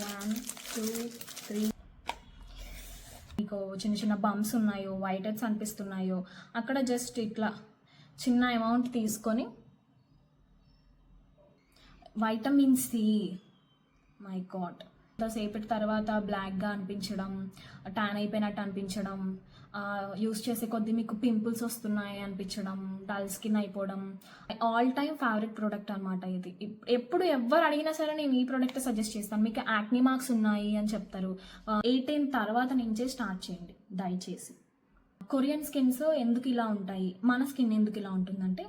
1 2 3 మీకు చిన్న చిన్న బంప్స్ ఉన్నాయో, వైట్ హెడ్స్ అనిపిస్తున్నాయో అక్కడ జస్ట్ ఇట్లా చిన్న అమౌంట్ తీసుకొని వైటమిన్ సి, మై గాడ్, సేపటి తర్వాత బ్లాక్గా అనిపించడం, ట్యాన్ అయిపోయినట్టు అనిపించడం, యూస్ చేసే కొద్దీ మీకు పింపుల్స్ వస్తున్నాయి అనిపించడం, డల్ స్కిన్ అయిపోవడం, ఆల్ టైమ్ ఫేవరెట్ ప్రోడక్ట్ అనమాట ఇది. ఎప్పుడు ఎవరు అడిగినా సరే నేను ఈ ప్రోడక్ట్ సజెస్ట్ చేస్తాను. మీకు యాక్నీ మార్క్స్ ఉన్నాయి అని చెప్తారు, 18 తర్వాత నుంచే స్టార్ట్ చేయండి దయచేసి. కొరియన్ స్కిన్స్ ఎందుకు ఇలా ఉంటాయి, మన స్కిన్ ఎందుకు ఇలా ఉంటుందంటే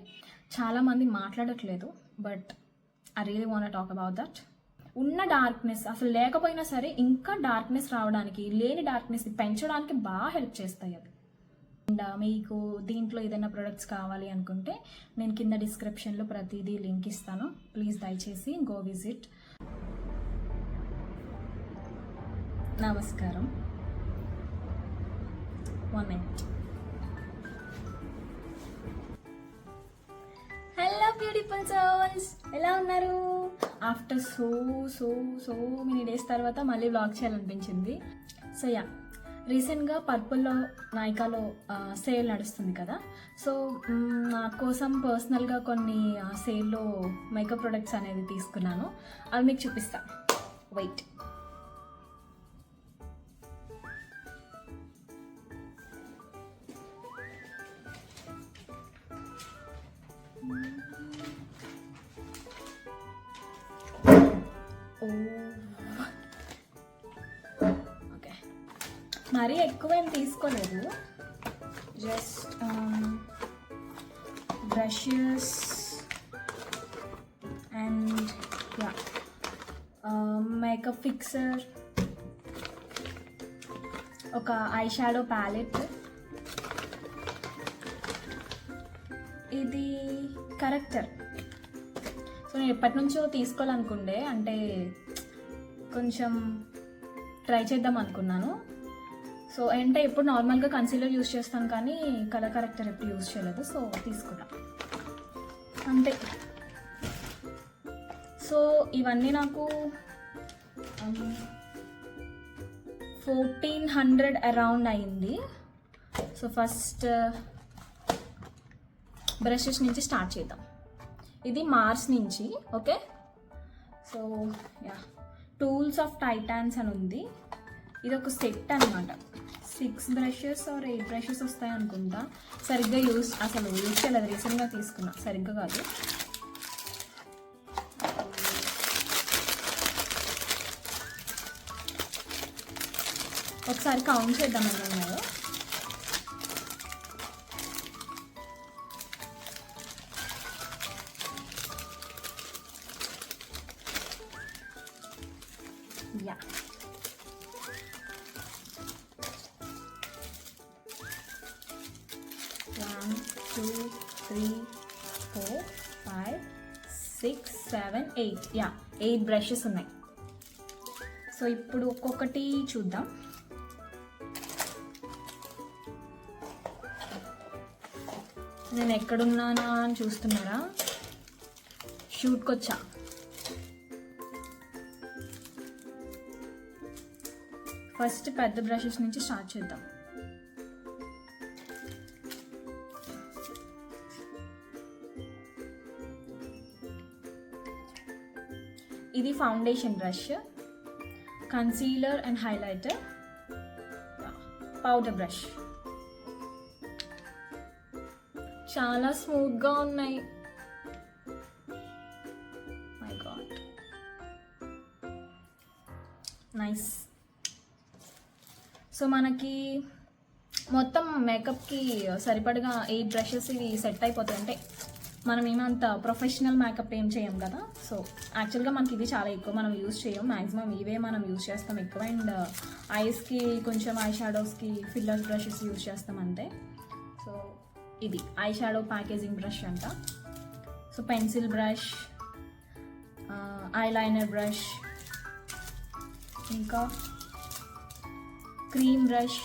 చాలామంది మాట్లాడట్లేదు, but I really want talk about that. ఉన్న డార్క్నెస్ అసలు లేకపోయినా సరే ఇంకా డార్క్నెస్ రావడానికి, లేని డార్క్నెస్ పెంచడానికి బాగా హెల్ప్ చేస్తాయి అవి. అండ్ మీకు దీంట్లో ఏదైనా ప్రొడక్ట్స్ కావాలి అనుకుంటే నేను కింద డిస్క్రిప్షన్లో ప్రతిదీ లింక్ ఇస్తాను, ప్లీజ్ దయచేసి గో విజిట్. నమస్కారం. 1 minute. హలో బ్యూటిఫుల్ సోల్స్, ఎలా ఉన్నారు? ఆఫ్టర్ సో మెనీ డేస్ తర్వాత మళ్ళీ వ్లాగ్ చేయాలనిపించింది. సో యా, రీసెంట్గా పర్పుల్లో నైకాలో సేల్ నడుస్తుంది కదా, సో నా కోసం పర్సనల్గా కొన్ని సేల్లో మేకప్ ప్రొడక్ట్స్ అనేది తీసుకున్నాను, అవి మీకు చూపిస్తాను. వెయిట్. ఓకే, మరీ ఎక్కువ ఏం తీసుకోలేదు, just brushes and yeah makeup fixer, ఒక ఐ షాడో ప్యాలెట్, ఇది కరెక్టర్. సో నేను ఎప్పటి నుంచో తీసుకోవాలనుకుండే, అంటే కొంచెం ట్రై చేద్దాం అనుకున్నాను. సో అంటే ఎప్పుడు నార్మల్గా కన్సీలర్ యూస్ చేస్తాను కానీ కలర్ కరెక్టర్ ఎప్పుడు యూస్ చేయలేదు, సో తీసుకున్నా అంతే. సో ఇవన్నీ నాకు 1400 అరౌండ్ అయింది. సో ఫస్ట్ బ్రషెస్ నుంచి స్టార్ట్ చేద్దాం. ఇది మార్స్ నుంచి, okay. So yeah, tools of Titans అని ఉంది. ఇది ఒక సెట్ అనమాట, 6 బ్రషెస్ ఆర్ 8 బ్రషెస్ వస్తాయి అనుకుంటా. సరిగ్గా యూస్ చేయలేదు, రీసెంట్గా తీసుకున్నా, సరిగ్గా కాదు. ఒకసారి కౌంట్ చేద్దాం అన్నారు. Yeah. 1 2 3 4 5 6 7 8 యా 8 బ్రషెస్ ఉన్నాయి. సో ఇప్పుడు ఒక్కొక్కటి చూద్దాం. నేను ఎక్కడున్నానా అని చూస్తున్నారా? షూట్కి వచ్చా. ఫస్ట్ పెద్ద బ్రషెస్ నుంచి స్టార్ట్ చేద్దాం. ఇది foundation brush, concealer and highlighter, powder brush. చాలా స్మూత్గా ఉన్నాయి, మై గాడ్, నైస్. సో మనకి మొత్తం మేకప్కి సరిపడగా 8 బ్రషెస్ ఇవి సెట్ అయిపోతాయి. అంటే మనం ఏమంత ప్రొఫెషనల్ మేకప్ ఏం చేయం కదా, సో యాక్చువల్గా మనకి ఇది చాలా ఎక్కువ మనం యూజ్ చేయం, మ్యాక్సిమం ఇవే మనం యూజ్ చేస్తాం ఎక్కువ. అండ్ ఐస్కి కొంచెం ఐ షాడోస్కి ఫిల్లర్ బ్రషెస్ యూజ్ చేస్తాం అంతే. సో ఇది ఐ షాడో ప్యాకేజింగ్ బ్రష్ అంట. So pencil brush, eye liner brush, ఇంకా క్రీమ్ బ్రష్,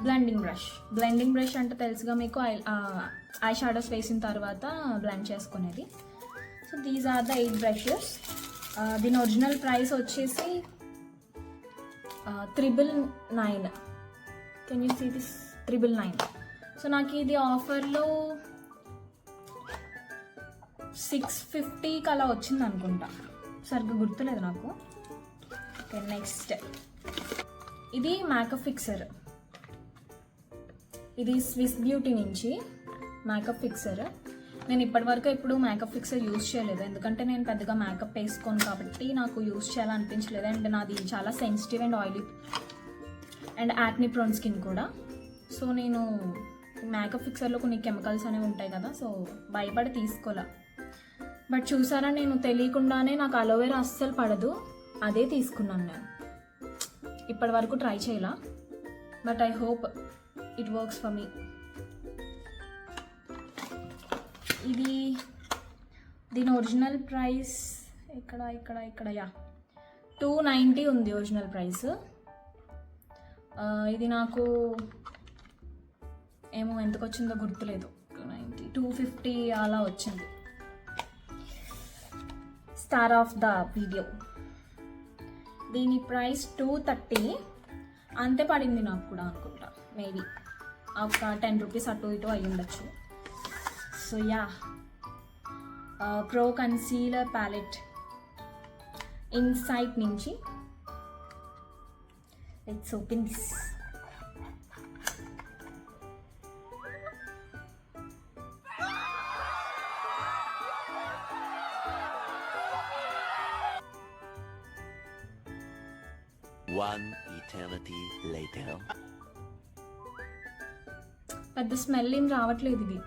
బ్లెండింగ్ బ్రష్ అంటే తెలుసుగా మీకు, ఐ షాడోస్ వేసిన తర్వాత బ్లెండ్ చేసుకునేది. So these are the 8 brushes. దీని ఒరిజినల్ ప్రైస్ వచ్చేసి 999. Can you see this 999. So నాకు ఇది ఆఫర్లో 650కి అలా వచ్చింది అనుకుంటా, సరిగ్గా గుర్తులేదు నాకు. ఓకే, నెక్స్ట్ ఇది మేకప్ ఫిక్సర్. ఇది స్విస్ బ్యూటీ నుంచి మేకప్ ఫిక్సర్. నేను ఇప్పటివరకు ఎప్పుడు మేకప్ ఫిక్సర్ యూజ్ చేయలేదు, ఎందుకంటే నేను పెద్దగా మేకప్ వేసుకోను కాబట్టి నాకు యూజ్ చేయాలనిపించలేదు. అండ్ నాది చాలా sensitive and oily and యాక్ని prone skin కూడా. సో నేను మేకప్ ఫిక్సర్లో కొన్ని కెమికల్స్ అనేవి ఉంటాయి కదా, సో భయపడి తీసుకోలే. బట్ చూసారా, నేను తెలియకుండానే నాకు అలోవెరా అస్సలు పడదు, అదే తీసుకున్నాను. నేను ఇప్పటి వరకు ట్రై చేయాల, but I hope it works for me. దీని ఒరిజినల్ ప్రైస్ ఇక్కడ యా 290 ఉంది ఒరిజినల్ ప్రైస్. ఇది నాకు ఏమో ఎంతకు వచ్చిందో గుర్తులేదు, 290 250 అలా వచ్చింది. Star of the video. దీని ప్రైస్ 230 అంతే పడింది నాకు కూడా అనుకుంటా, మేబీ ఒక 10 రూపీస్ అటు ఇటు అయ్యి ఉండొచ్చు. So yeah, pro concealer palette Insight నుంచి. Let's open this. One eternity later. పెద్ద స్మెల్ ఏం రావట్లేదు, ఇది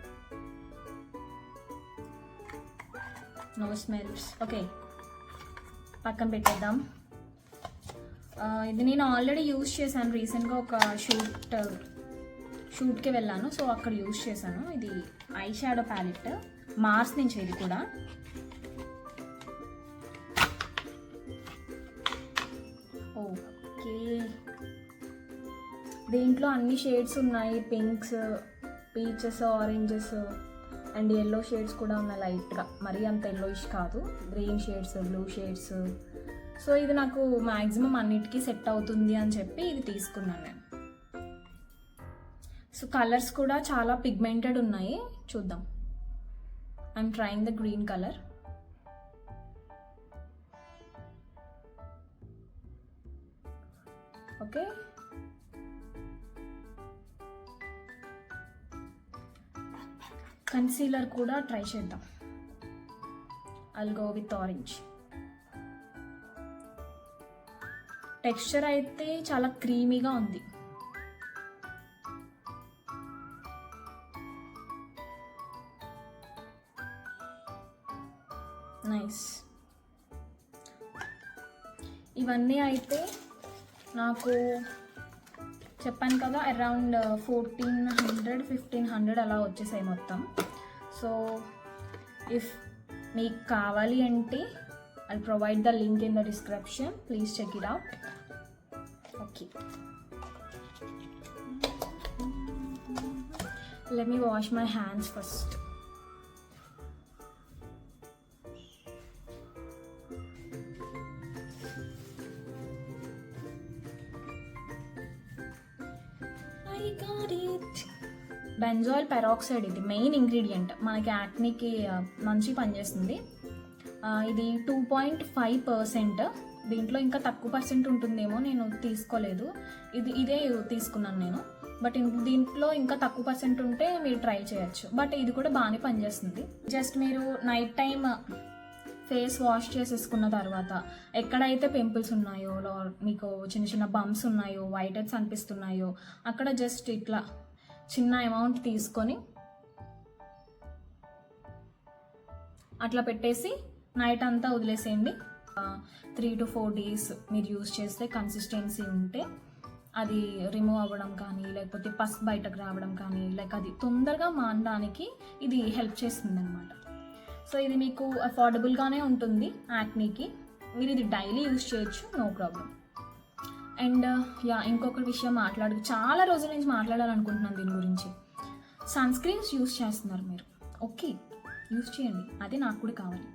నో స్మెల్స్. ఓకే, పక్కన పెట్టేద్దాం. ఇది నేను ఆల్రెడీ యూజ్ చేశాను రీసెంట్గా, ఒక షూట్కి వెళ్ళాను, సో అక్కడ యూజ్ చేశాను. ఇది ఐ షాడో ప్యాలెట్, మార్స్ నుంచి. ఇది కూడా ఓకే, దీంట్లో అన్ని షేడ్స్ ఉన్నాయి, pinks, peaches, oranges and yellow shades కూడా ఉన్నాయి లైట్గా, మరీ అంత ఎల్లోయిష్ కాదు, green shades, blue shades. So ఇది నాకు మ్యాక్సిమం అన్నిటికీ సెట్ అవుతుంది అని చెప్పి ఇది తీసుకున్నాను నేను. సో కలర్స్ కూడా చాలా పిగ్మెంటెడ్ ఉన్నాయి, చూద్దాం. I'm trying the green colour. Okay, concealer కూడా ట్రై చేద్దాం. I'll go with orange. Texture అయితే చాలా క్రీమీగా ఉంది. నైస్. ఇవన్నీ అయితే నాకు చెప్పాను కదా, అరౌండ్ 1400-1500 అలా వచ్చేసాయి మొత్తం. సో ఇఫ్ మీకు కావాలి అంటే I provide the link in the description, please check it out. Okay, let me wash my hands first. Benzoyl peroxide ఇది మెయిన్ ఇంగ్రీడియంట్, మనకి యాక్నీకి మంచి పనిచేస్తుంది. ఇది 2.5%. దీంట్లో ఇంకా తక్కువ పర్సెంట్ ఉంటుందేమో, నేను తీసుకోలేదు, ఇదే తీసుకున్నాను నేను. బట్ దీంట్లో ఇంకా తక్కువ పర్సెంట్ ఉంటే మీరు ట్రై చేయొచ్చు. బట్ ఇది కూడా బాగానే పనిచేస్తుంది. జస్ట్ మీరు నైట్ టైం ఫేస్ వాష్ చేసేసుకున్న తర్వాత ఎక్కడైతే పింపుల్స్ ఉన్నాయో, మీకు చిన్న చిన్న బంప్స్ ఉన్నాయో, వైట్ హెడ్స్ అనిపిస్తున్నాయో, అక్కడ జస్ట్ ఇట్లా చిన్న అమౌంట్ తీసుకొని అట్లా పెట్టేసి నైట్ అంతా వదిలేసేయండి. 3 to 4 days మీరు యూజ్ చేస్తే కన్సిస్టెన్సీ ఉంటే అది రిమూవ్ అవ్వడం కానీ, లేకపోతే పస్ బయటకు రావడం కానీ, లైక్ అది తొందరగా మానడానికి ఇది హెల్ప్ చేస్తుంది అనమాట. సో ఇది మీకు అఫోర్డబుల్గానే ఉంటుంది యాక్నీకి, మీరు ఇది డైలీ యూజ్ చేయొచ్చు, నో ప్రాబ్లం. అండ్ యా, ఇంకొక విషయం చాలా రోజుల నుంచి మాట్లాడాలనుకుంటున్నాను దీని గురించి. సన్ స్క్రీన్స్ యూజ్ చేస్తున్నారు మీరు, ఓకే యూజ్ చేయండి, అది నాకు కూడా కావాలి.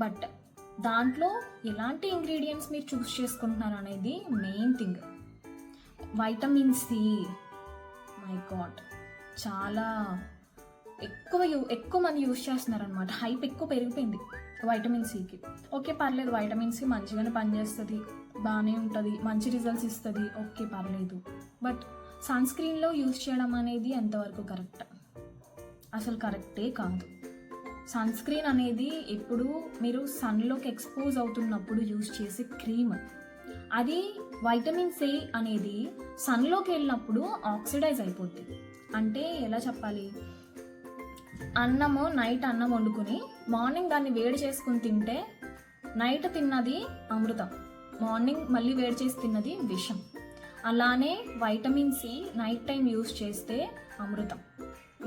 బట్ దాంట్లో ఎలాంటి ఇంగ్రీడియంట్స్ మీరు చూస్ చేసుకుంటున్నారు అనేది main thing. Vitamin C, my god, చాలా ఎక్కువ మంది యూస్ చేస్తున్నారనమాట. హైప్ ఎక్కువ పెరిగిపోయింది వైటమిన్ సికి. ఓకే పర్లేదు, వైటమిన్ సి మంచిగానే పనిచేస్తుంది, బాగానే ఉంటుంది, మంచి రిజల్ట్స్ ఇస్తుంది, ఓకే పర్లేదు. బట్ సన్ స్క్రీన్లో యూస్ చేయడం అనేది ఎంతవరకు కరెక్ట్? అసలు కరెక్టే కాదు. సన్ స్క్రీన్ అనేది ఎప్పుడు మీరు సన్లోకి ఎక్స్పోజ్ అవుతున్నప్పుడు యూస్ చేసే క్రీమ్. అది వైటమిన్ సి అనేది సన్లోకి వెళ్ళినప్పుడు ఆక్సిడైజ్ అయిపోద్ది. అంటే ఎలా చెప్పాలి, నైట్ అన్నం వండుకుని మార్నింగ్ దాన్ని వేడి చేసుకుని తింటే నైట్ తిన్నది అమృతం, మార్నింగ్ మళ్ళీ వేడి చేసి తిన్నది విషం. అలానే vitamin C night time use చేస్తే అమృతం,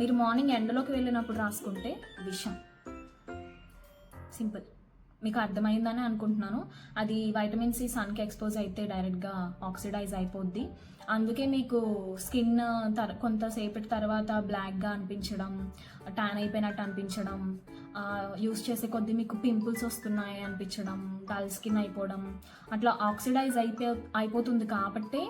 మీరు మార్నింగ్ ఎండలోకి వెళ్ళినప్పుడు రాసుకుంటే విషం. సింపుల్, మీకు అర్థమైందని అనుకుంటున్నాను. అది వైటమిన్ సి సన్కి ఎక్స్పోజ్ అయితే డైరెక్ట్గా ఆక్సిడైజ్ అయిపోద్ది. అందుకే మీకు స్కిన్ కొంతసేపటి తర్వాత బ్లాక్గా అనిపించడం, ట్యాన్ అయిపోయినట్టు అనిపించడం, యూస్ చేసే కొద్దీ మీకు పింపుల్స్ వస్తున్నాయి అనిపించడం, డల్ స్కిన్ అయిపోవడం, అట్లా ఆక్సిడైజ్ అయిపోతుంది. కాబట్టి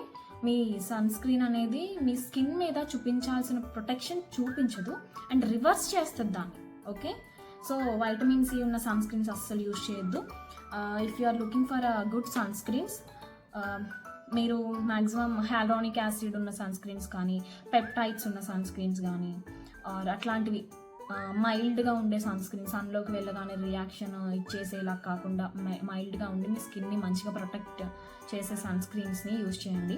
మీ సన్ స్క్రీన్ అనేది మీ స్కిన్ మీద చూపించాల్సిన ప్రొటెక్షన్ చూపించదు అండ్ రివర్స్ చేస్తుంది దాన్ని. ఓకే, సో వైటమిన్ సి ఉన్న సన్ స్క్రీన్స్ అస్సలు యూజ్ చేయొద్దు. If you are looking for good sun screens, మీరు మ్యాక్సిమం హ్యాలూరానిక్ యాసిడ్ ఉన్న సన్ స్క్రీన్స్ కానీ, పెప్టైడ్స్ ఉన్న సన్ స్క్రీన్స్ కానీ, అట్లాంటివి మైల్డ్గా ఉండే సన్ స్క్రీన్, సన్లోకి వెళ్ళగానే రియాక్షన్ ఇచ్చేసేలా కాకుండా మైల్డ్గా ఉండి మీ స్కిన్ని మంచిగా ప్రొటెక్ట్ చేసే సన్ స్క్రీన్స్ని యూజ్ చేయండి.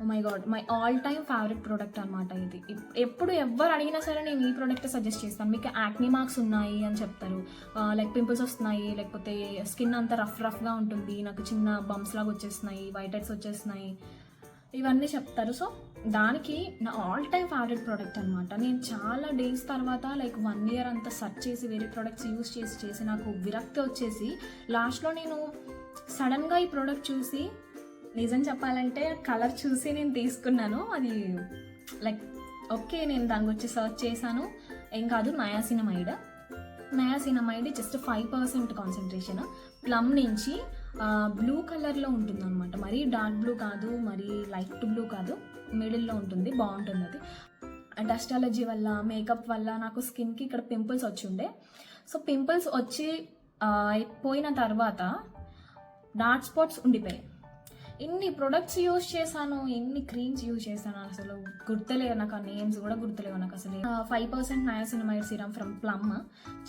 My God, my all time favourite product అనమాట ఇది. ఎప్పుడు ఎవరు అడిగినా సరే నేను ఈ ప్రోడక్ట్ సజెస్ట్ చేస్తాను. మీకు యాక్నీ మార్క్స్ ఉన్నాయి అని చెప్తారు, లైక్ పింపుల్స్ వస్తున్నాయి, లేకపోతే స్కిన్ అంతా రఫ్గా ఉంటుంది, నాకు చిన్న బంప్స్ లాగా వచ్చేస్తున్నాయి, వైట్ హెడ్స్ వచ్చేస్తున్నాయి, ఇవన్నీ చెప్తారు. సో దానికి నా ఆల్ టైమ్ ఫేవరెట్ ప్రోడక్ట్ అనమాట. నేను చాలా డేస్ తర్వాత లైక్ 1 year అంతా సెర్చ్ చేసి వేరే ప్రోడక్ట్స్ యూజ్ చేసి నాకు విరక్తి వచ్చేసి లాస్ట్లో నేను సడన్గా ఈ ప్రోడక్ట్ చూసి, నిజం చెప్పాలంటే కలర్ చూసి నేను తీసుకున్నాను. అది లైక్ ఓకే, నేను దాని గురించి సర్చ్ చేశాను, ఏం కాదు, నయాసినమైడ్ జస్ట్ 5% కాన్సన్ట్రేషన్, ప్లమ్ నుంచి బ్లూ కలర్లో ఉంటుంది అనమాట. మరీ డార్క్ బ్లూ కాదు, మరీ లైట్ బ్లూ కాదు, మిడిల్లో ఉంటుంది, బాగుంటుంది అది. డస్ట్ అలర్జీ వల్ల, మేకప్ వల్ల నాకు స్కిన్కి ఇక్కడ పింపుల్స్ వచ్చి ఉండే. సో పింపుల్స్ వచ్చి పోయిన తర్వాత డార్క్ స్పాట్స్ ఉండిపోయాయి. ఎన్ని ప్రొడక్ట్స్ యూజ్ చేశాను, ఎన్ని క్రీమ్స్ యూజ్ చేశాను అసలు గుర్తులేవు నాకు, ఆ నేమ్స్ కూడా గుర్తులేవు నాకు అసలు. 5% నయాసినమైడ్ సీరం ఫ్రమ్ ప్లమ్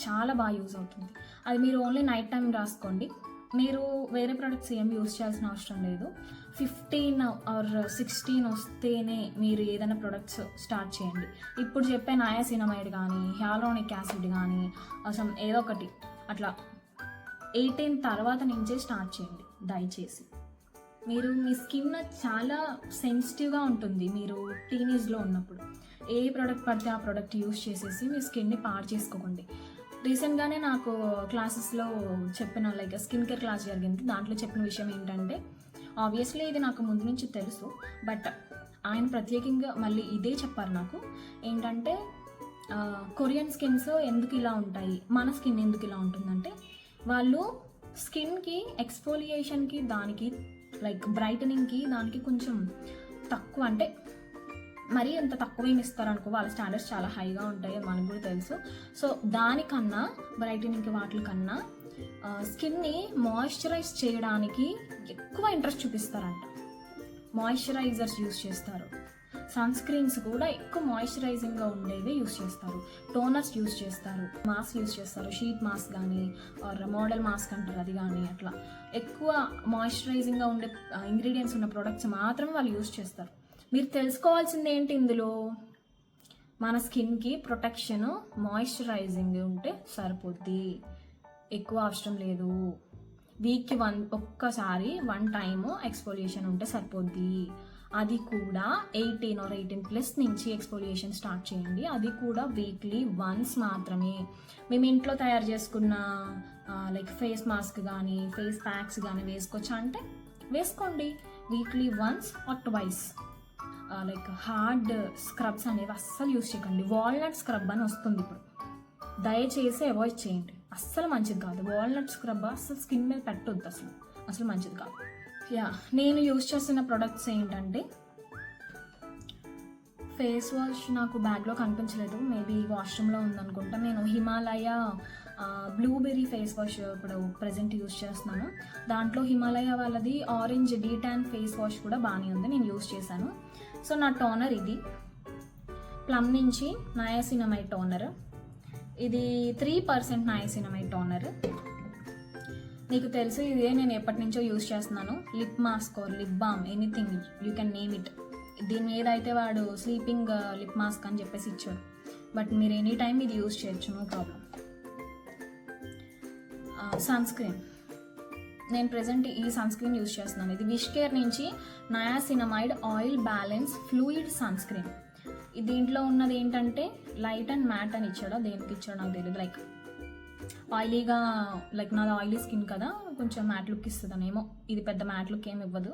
చాలా బాగా యూజ్ అవుతుంది. అది మీరు ఓన్లీ నైట్ టైం రాసుకోండి, మీరు వేరే ప్రొడక్ట్స్ ఏం యూజ్ చేయాల్సిన అవసరం లేదు. 15 or 16 వస్తేనే మీరు ఏదైనా ప్రొడక్ట్స్ స్టార్ట్ చేయండి. ఇప్పుడు చెప్పే నయాసినమైడ్ కానీ, హ్యాలూరానిక్ యాసిడ్ కానీ, అసలు ఏదో ఒకటి అట్లా 18 తర్వాత నుంచే స్టార్ట్ చేయండి దయచేసి. మీరు మీ స్కిన్ చాలా సెన్సిటివ్గా ఉంటుంది. మీరు టీనేజ్లో ఉన్నప్పుడు ఏ ప్రోడక్ట్ పడితే ఆ ప్రోడక్ట్ యూజ్ చేసేసి మీ స్కిన్ని పాడు చేసుకోకండి. రీసెంట్గానే నాకు క్లాసెస్లో చెప్పిన లైక్ స్కిన్ కేర్ క్లాస్ జరిగింది. దాంట్లో చెప్పిన విషయం ఏంటంటే, ఆబ్వియస్లీ ఇది నాకు ముందు నుంచి తెలుసు, బట్ ఆయన ప్రత్యేకంగా మళ్ళీ ఇదే చెప్పారు నాకు. ఏంటంటే కొరియన్ స్కిన్స్ ఎందుకు ఇలా ఉంటాయి, మన స్కిన్ ఎందుకు ఇలా ఉంటుందంటే, వాళ్ళు స్కిన్కి ఎక్స్ఫోలియేషన్కి దానికి లైక్ బ్రైటనింగ్కి దానికి కొంచెం తక్కువ, అంటే మరీ ఎంత తక్కువ ఏమి ఇస్తారనుకో, వాళ్ళ స్టాండర్డ్స్ చాలా హైగా ఉంటాయి, మనకు కూడా తెలుసు. సో దానికన్నా బ్రైటనింగ్కి వాటికన్నా స్కిన్ని మాయిశ్చరైజ్ చేయడానికి ఎక్కువ ఇంట్రెస్ట్ చూపిస్తారంట. మాయిశ్చరైజర్స్ యూస్ చేస్తారు, సన్ స్క్రీన్స్ కూడా ఎక్కువ మాయిశ్చరైజింగ్గా ఉండేవి యూస్ చేస్తారు, టోనర్స్ యూస్ చేస్తారు, మాస్క్ యూస్ చేస్తారు, షీట్ మాస్క్ కానీ ఆర్ మోడల్ మాస్క్ అంటారు అది కానీ, అట్లా ఎక్కువ మాయిశ్చరైజింగ్గా ఉండే ఇంగ్రీడియంట్స్ ఉన్న ప్రోడక్ట్స్ మాత్రం వాళ్ళు యూస్ చేస్తారు. మీరు తెలుసుకోవాల్సింది ఏంటి ఇందులో, మన స్కిన్కి ప్రొటెక్షన్ మాయిశ్చరైజింగ్ ఉంటే సరిపోద్ది, ఎక్కువ అవసరం లేదు. వీక్కి ఒక్కసారి 1 time ఎక్స్ఫోలియేషన్ ఉంటే సరిపోద్ది. అది కూడా 18 or 18+ నుంచి ఎక్స్ఫోలియేషన్ స్టార్ట్ చేయండి. అది కూడా వీక్లీ వన్స్ మాత్రమే. మేము ఇంట్లో తయారు చేసుకున్న లైక్ ఫేస్ మాస్క్ కానీ ఫేస్ ప్యాక్స్ కానీ వేసుకోవచ్చా అంటే వేసుకోండి, weekly once or twice. Like hard scrubs అనేవి అస్సలు యూస్ చేయకండి. వాల్నట్ స్క్రబ్ అని వస్తుంది ఇప్పుడు, దయచేసి అవాయిడ్ చేయండి, అస్సలు మంచిది కాదు. వాల్నట్ స్క్రబ్ అస్సలు స్కిన్ మీద పెట్టొద్దు, అసలు మంచిది కాదు. నేను యూజ్ చేస్తున్న ప్రొడక్ట్స్ ఏంటంటే, ఫేస్ వాష్ నాకు బ్యాగ్లో కనిపించలేదు, మేబీ వాష్రూమ్లో ఉందనుకుంటా. నేను హిమాలయ బ్లూబెర్రీ ఫేస్ వాష్ ఇప్పుడు ప్రజెంట్ యూజ్ చేస్తున్నాను. దాంట్లో హిమాలయ వాళ్ళది ఆరెంజ్ డీటాన్ ఫేస్ వాష్ కూడా బాగానే ఉంది, నేను యూజ్ చేశాను. సో నా టోనర్ ఇది ప్లమ్ నుంచి నయాసినమైడ్ టోనర్. ఇది 3% నయాసినమైడ్ టోనర్. నీకు తెలుసు ఇదే నేను ఎప్పటి నుంచో యూజ్ చేస్తున్నాను. Lip mask or lip balm, anything you can name it. దీని మీద అయితే వాడు స్లీపింగ్ లిప్ మాస్క్ అని చెప్పేసి ఇచ్చాడు, బట్ మీరు ఎనీ టైం ఇది యూజ్ చేయొచ్చు, నో ప్రాబ్లం. సన్ స్క్రీన్, నేను ప్రెజెంట్ ఈ సన్ స్క్రీన్ యూజ్ చేస్తున్నాను. ఇది విష్ కేర్ నుంచి niacinamide oil balance fluid sun screen. దీంట్లో ఉన్నది ఏంటంటే లైట్ అండ్ మ్యాట్ అని ఇచ్చాడు, దేనికి ఇచ్చాడో నాకు తెలియదు. లైక్ ఆయిలీగా, లైక్ నాది ఆయిలీ స్కిన్ కదా, కొంచెం మ్యాట్ లుక్ ఇస్తుందనేమో. ఇది పెద్ద మ్యాట్ లుక్ ఏమి ఇవ్వదు.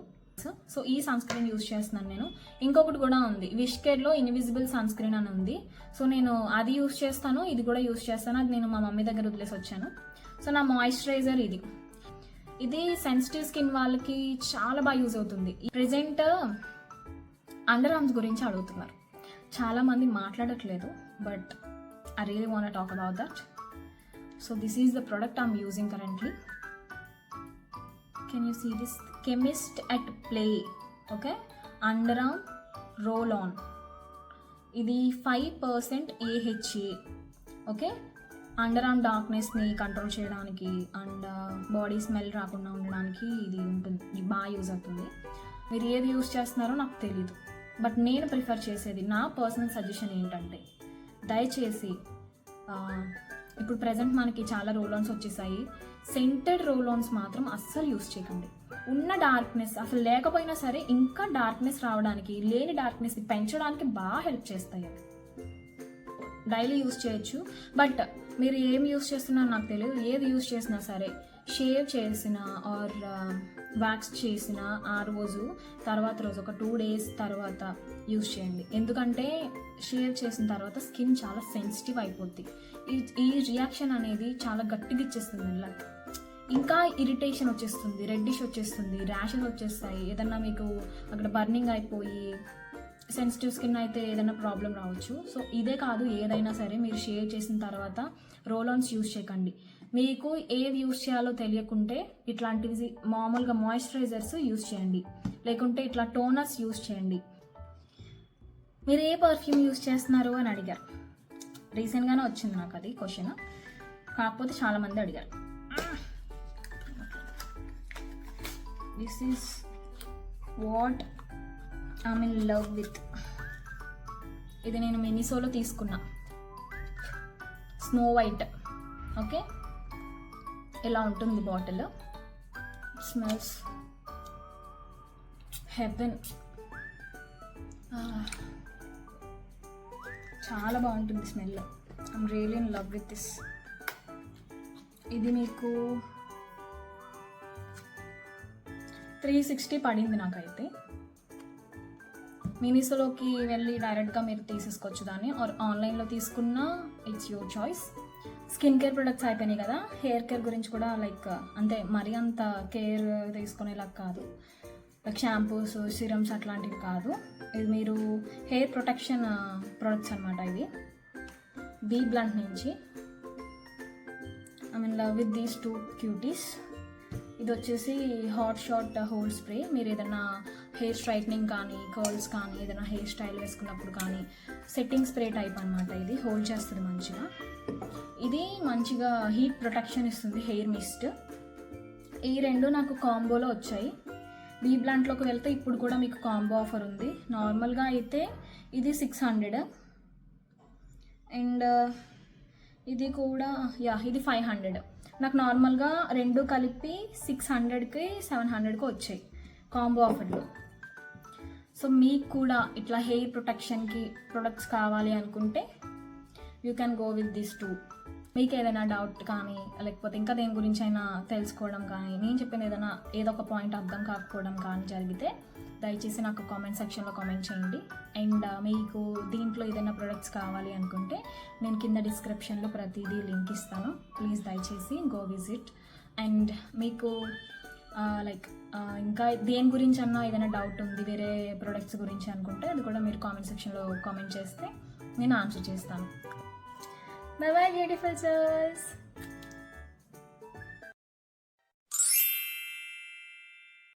సో ఈ సన్ స్క్రీన్ యూజ్ చేస్తున్నాను నేను. ఇంకొకటి కూడా ఉంది, విష్ కేర్లో ఇన్విజిబుల్ సన్ స్క్రీన్ అని ఉంది. సో నేను అది యూజ్ చేస్తాను, ఇది కూడా యూజ్ చేస్తాను. అది నేను మా మమ్మీ దగ్గర వదిలేసి వచ్చాను. సో నా మాయిశ్చరైజర్ ఇది సెన్సిటివ్ స్కిన్ వాళ్ళకి చాలా బాగా యూజ్ అవుతుంది. ప్రెజెంట్ అండర్ ఆర్మ్స్ గురించి అడుగుతున్నారు, చాలా మంది మాట్లాడట్లేదు, but I really want talk about that. So this is the product I'm using currently. Can you see this? Chemist at play, okay, under arm roll on. ఇది 5% AHA, okay. Under arm డార్క్నెస్ని control చేయడానికి and body smell రాకుండా ఉండడానికి ఇది ఉంటుంది, ఇది బాగా use అవుతుంది. మీరు ఏది యూజ్ చేస్తున్నారో నాకు తెలీదు, బట్ నేను ప్రిఫర్ చేసేది, నా పర్సనల్ సజెషన్ ఏంటంటే, దయచేసి ఇప్పుడు ప్రజెంట్ మనకి చాలా రోల్ ఆన్స్ వచ్చేసాయి. సెంటెడ్ రోల్ ఆన్స్ మాత్రం అస్సలు యూజ్ చేయకండి. ఉన్న డార్క్నెస్ అసలు లేకపోయినా సరే ఇంకా డార్క్నెస్ రావడానికి, లేని డార్క్నెస్ని పెంచడానికి బాగా హెల్ప్ చేస్తాయి. అవి డైలీ యూజ్ చేయొచ్చు, బట్ మీరు ఏం యూజ్ చేస్తున్నారో నాకు తెలియదు. ఏది యూజ్ చేసినా సరే షేవ్ చేసిన ఆర్ వ్యాక్స్ చేసిన ఆ రోజు తర్వాత రోజు ఒక 2 days తర్వాత యూజ్ చేయండి. ఎందుకంటే షేవ్ చేసిన తర్వాత స్కిన్ చాలా సెన్సిటివ్ అయిపోద్ది. ఈ రియాక్షన్ అనేది చాలా గట్టిగా ఇచ్చేస్తుంది, లైక్ ఇంకా ఇరిటేషన్ వచ్చేస్తుంది, రెడ్డిష్ వచ్చేస్తుంది, ర్యాషెస్ వచ్చేస్తాయి. ఏదన్నా మీకు అక్కడ బర్నింగ్ అయిపోయి, సెన్సిటివ్ స్కిన్ అయితే ఏదైనా ప్రాబ్లం రావచ్చు. సో ఇదే కాదు, ఏదైనా సరే మీరు షేవ్ చేసిన తర్వాత రోల్ ఆన్స్ యూజ్ చేయకండి. మీకు ఏది యూజ్ చేయాలో తెలియకుంటే ఇట్లాంటివి మామూలుగా మాయిశ్చరైజర్స్ యూజ్ చేయండి, లేకుంటే ఇట్లా టోనర్స్ యూజ్ చేయండి. మీరు ఏ పర్ఫ్యూమ్ యూజ్ చేస్తున్నారు అని అడిగారు, రీసెంట్గానే వచ్చింది నాకు అది క్వశ్చన్, కాకపోతే చాలామంది అడిగారు. This is what I'm in love with. ఇది నేను మినిసోలో తీసుకున్నా, స్నో వైట్, ఓకే. ఇలా ఉంటుంది బాటిల్, స్మెల్స్ హెవెన్, చాలా బాగుంటుంది smell. I'm really in love with this. ఇది మీకు 360 పడింది నాకైతే. మినిసోలోకి వెళ్ళి డైరెక్ట్గా మీరు తీసేసుకోవచ్చు దాన్ని, ఆర్ ఆన్లైన్లో తీసుకున్నా it's your choice. Skin care products అయిపోయినాయి కదా, హెయిర్ కేర్ గురించి కూడా లైక్ అంటే మరీ అంత కేర్ తీసుకునేలా కాదు, లైక్ షాంపూస్, సిరమ్స్ అట్లాంటివి కాదు. ఇది మీరు హెయిర్ ప్రొటెక్షన్ ప్రొడక్ట్స్ అనమాట. ఇది బీ బ్లంట్ నుంచి. I mean love with these 2 cuties. ఇది వచ్చేసి హాట్ షాట్ హోల్డ్ స్ప్రే. మీరు ఏదైనా హెయిర్ స్ట్రైట్నింగ్ కానీ, కర్ల్స్ కానీ, ఏదైనా హెయిర్ స్టైల్ వేసుకున్నప్పుడు కానీ సెట్టింగ్ స్ప్రే టైప్ అనమాట. ఇది హోల్డ్ చేస్తుంది మంచిగా. ఇది మంచిగా హీట్ ప్రొటెక్షన్ ఇస్తుంది, హెయిర్ మిస్ట్. ఈ 2 నాకు కాంబోలో వచ్చాయి. బీ బ్లాంట్లోకి వెళ్తే ఇప్పుడు కూడా మీకు కాంబో ఆఫర్ ఉంది. నార్మల్గా అయితే ఇది 600 అండ్ ఇది కూడా ఇది 500. నాకు నార్మల్గా 2 కలిపి 600కి 700కి వచ్చాయి కాంబో ఆఫర్లో. సో మీకు కూడా ఇట్లా హెయిర్ ప్రొటెక్షన్కి ప్రొడక్ట్స్ కావాలి అనుకుంటే you can go with this 2. మీకు ఏదైనా డౌట్ కానీ లేకపోతే ఇంకా దేని గురించి అయినా తెలుసుకోవడం కానీ నేను చెప్పిన ఏదో ఒక పాయింట్ అర్థం కాకపోవడం కానీ జరిగితే దయచేసి నాకు కామెంట్ సెక్షన్లో కామెంట్ చేయండి. అండ్ మీకు దీంట్లో ఏదైనా ప్రొడక్ట్స్ కావాలి అనుకుంటే నేను కింద డిస్క్రిప్షన్లో ప్రతిదీ లింక్ ఇస్తాను. ప్లీజ్ దయచేసి గో విజిట్. అండ్ మీకు ఇంకా దేని గురించి అన్నా ఏదైనా డౌట్ ఉంది వేరే ప్రొడక్ట్స్ గురించి అనుకుంటే అది కూడా మీరు కామెంట్ సెక్షన్లో కామెంట్ చేస్తే నేను ఆన్సర్ చేస్తాను. Bye bye beautiful sirs.